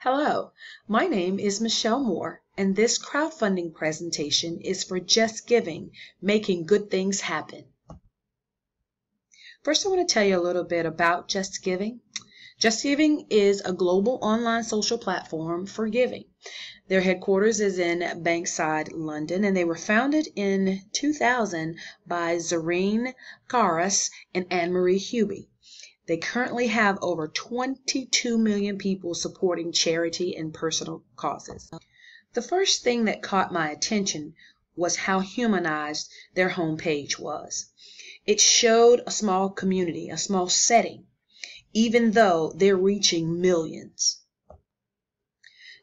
Hello, my name is Michelle Moore, and this crowdfunding presentation is for Just Giving, making good things happen. First, I want to tell you a little bit about Just Giving. Just Giving is a global online social platform for giving. Their headquarters is in Bankside, London, and they were founded in 2000 by Zareen Karas and Anne-Marie Hubie. They currently have over 22 million people supporting charity and personal causes. The first thing that caught my attention was how humanized their homepage was. It showed a small community, a small setting, even though they're reaching millions.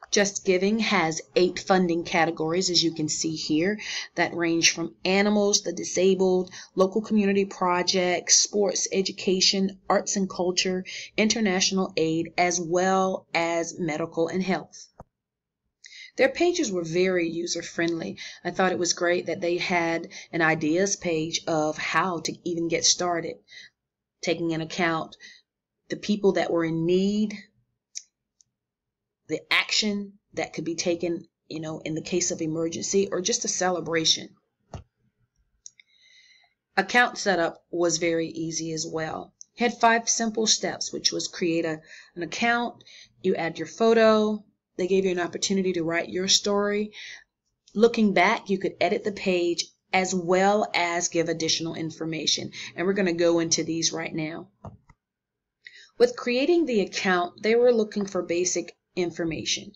Just Giving has 8 funding categories, as you can see here, that range from animals, the disabled, local community projects, sports, education, arts and culture, international aid, as well as medical and health. Their pages were very user-friendly. I thought it was great that they had an ideas page of how to even get started, taking into account the people that were in need, the action that could be taken, in the case of emergency or just a celebration. Account setup was very easy as well. It had 5 simple steps, which was create an account, you add your photo, they gave you an opportunity to write your story. Looking back, you could edit the page as well as give additional information. And we're going to go into these right now. With creating the account, they were looking for basic information.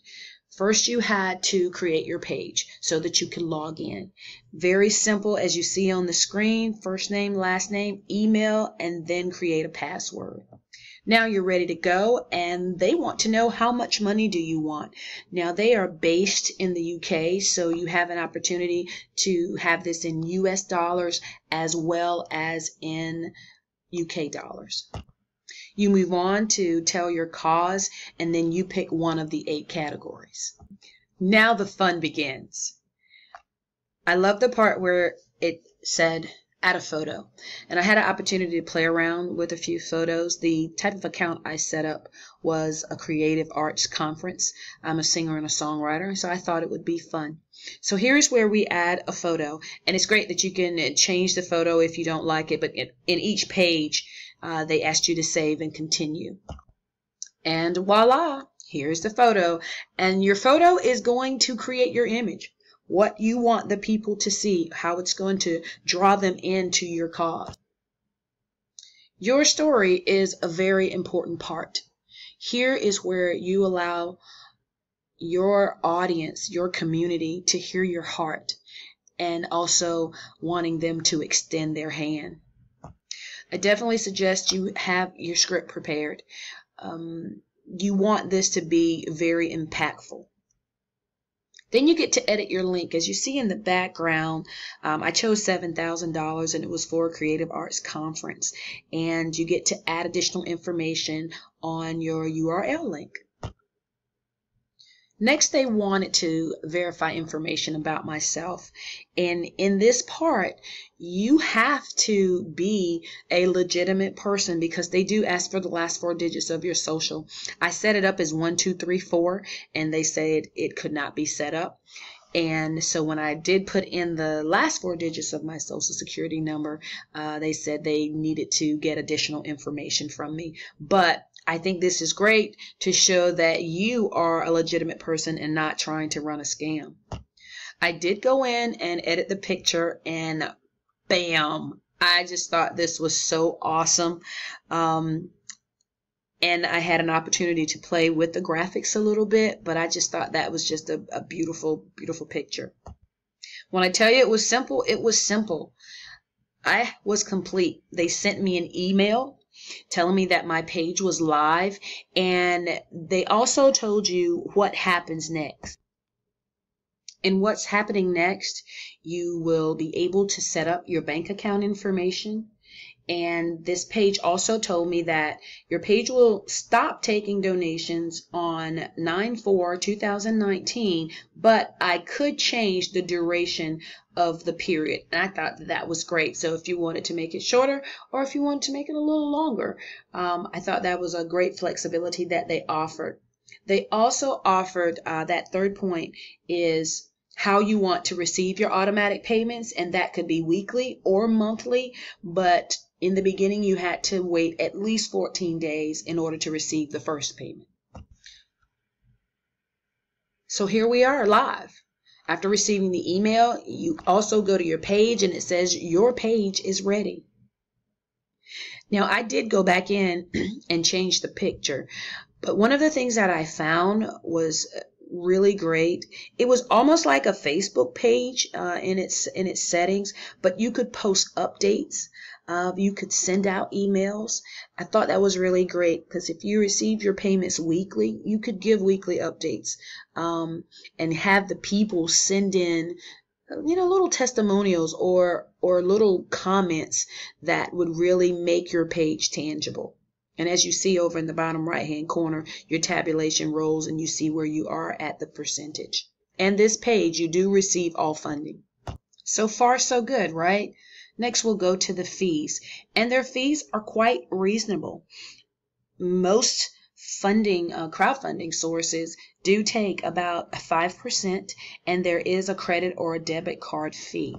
First, you had to create your page so that you can log in. Very simple, as you see on the screen: first name, last name, email, and then create a password. Now you're ready to go, and they want to know how much money do you want. Now they are based in the UK, so you have an opportunity to have this in US dollars as well as in UK dollars. You move on to tell your cause, and then you pick one of the 8 categories. Now the fun begins. I love the part where it said add a photo, and I had an opportunity to play around with a few photos. The type of account I set up was a creative arts conference. I'm a singer and a songwriter, so I thought it would be fun. So here's where we add a photo, and it's great that you can change the photo if you don't like it, but in each page they asked you to save and continue. And voila, here's the photo. And your photo is going to create your image, what you want the people to see, how it's going to draw them into your cause. Your story is a very important part. Here is where you allow your audience, your community, to hear your heart, and also wanting them to extend their hand. I definitely suggest you have your script prepared. You want this to be very impactful. Then you get to edit your link. As you see in the background, I chose $7,000, and it was for a creative arts conference. And you get to add additional information on your URL link. Next, they wanted to verify information about myself. And in this part, you have to be a legitimate person, because they do ask for the last 4 digits of your social. I set it up as 1234, and they said it could not be set up. And so when I did put in the last 4 digits of my social security number, they said they needed to get additional information from me. But I think this is great to show that you are a legitimate person and not trying to run a scam. I did go in and edit the picture, and bam, I just thought this was so awesome. And I had an opportunity to play with the graphics a little bit, but I just thought that was just a beautiful, beautiful picture. When I tell you it was simple, it was simple. I was complete. They sent me an email telling me that my page was live, and they also told you what happens next. And what's happening next, you will be able to set up your bank account information. And this page also told me that your page will stop taking donations on 9/4/2019, but I could change the duration of the period. And I thought that was great. So if you wanted to make it shorter, or if you wanted to make it a little longer, I thought that was a great flexibility that they offered. They also offered that third point is how you want to receive your automatic payments, and that could be weekly or monthly, but in the beginning you had to wait at least 14 days in order to receive the first payment. So here we are live. After receiving the email, you also go to your page and it says your page is ready. Now, I did go back in and change the picture, but one of the things that I found was really great. It was almost like a Facebook page in its settings, but you could post updates. You could send out emails. I thought that was really great because if you receive your payments weekly, you could give weekly updates and have the people send in little testimonials or little comments that would really make your page tangible. And as you see over in the bottom right hand corner, your tabulation rolls and you see where you are at the percentage. And this page, you do receive all funding. So far, so good, right? Next, we'll go to the fees. And their fees are quite reasonable. Most funding, crowdfunding sources do take about 5%, and there is a credit or a debit card fee.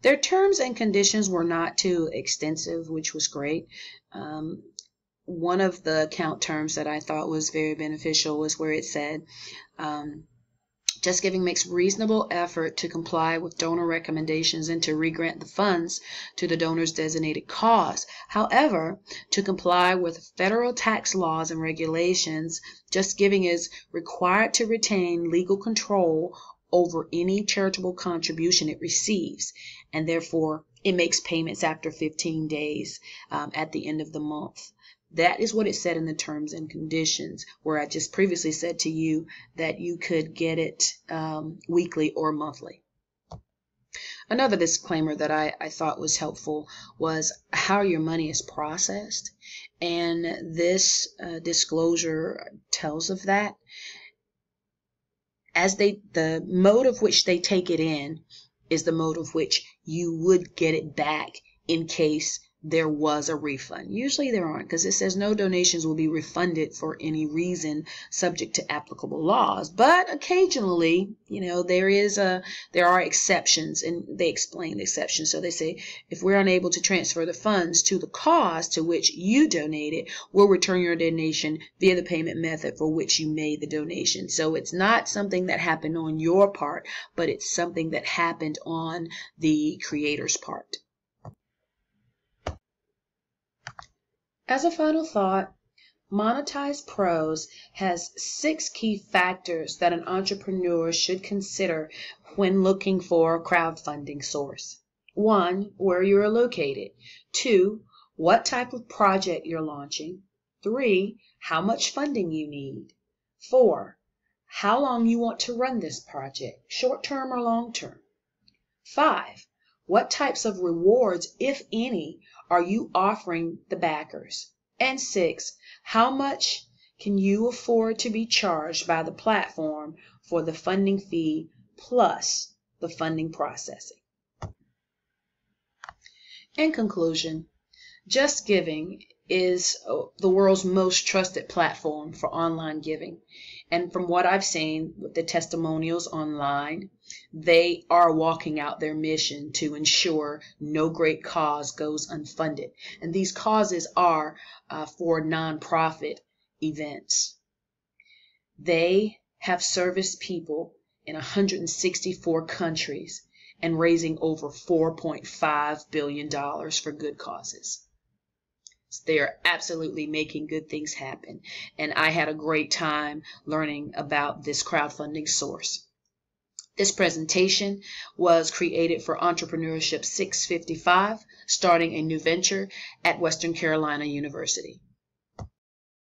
Their terms and conditions were not too extensive, which was great. One of the account terms that I thought was very beneficial was where it said, JustGiving makes reasonable effort to comply with donor recommendations and to regrant the funds to the donor's designated cause. However, to comply with federal tax laws and regulations, JustGiving is required to retain legal control over any charitable contribution it receives, and therefore it makes payments after 15 days at the end of the month. That is what it said in the terms and conditions, where I just previously said to you that you could get it weekly or monthly. Another disclaimer that I thought was helpful was how your money is processed. And this disclosure tells of that. As the mode of which they take it in is the mode of which you would get it back in case there was a refund. Usually there aren't, because it says no donations will be refunded for any reason subject to applicable laws. But occasionally, there are exceptions, and they explain the exceptions. So they say, if we're unable to transfer the funds to the cause to which you donated, we'll return your donation via the payment method for which you made the donation. So it's not something that happened on your part, but it's something that happened on the creator's part. As a final thought, Monetize Pros has 6 key factors that an entrepreneur should consider when looking for a crowdfunding source. 1, where you are located. 2, what type of project you're launching. 3, how much funding you need. 4, how long you want to run this project, short-term or long-term. 5, what types of rewards, if any, are you offering the backers? And 6, how much can you afford to be charged by the platform for the funding fee plus the funding processing? In conclusion, JustGiving is the world's most trusted platform for online giving. And from what I've seen with the testimonials online, they are walking out their mission to ensure no great cause goes unfunded. And these causes are for nonprofit events. They have serviced people in 164 countries and raising over $4.5 billion for good causes. They are absolutely making good things happen. And I had a great time learning about this crowdfunding source. This presentation was created for Entrepreneurship 655, starting a new venture at Western Carolina University.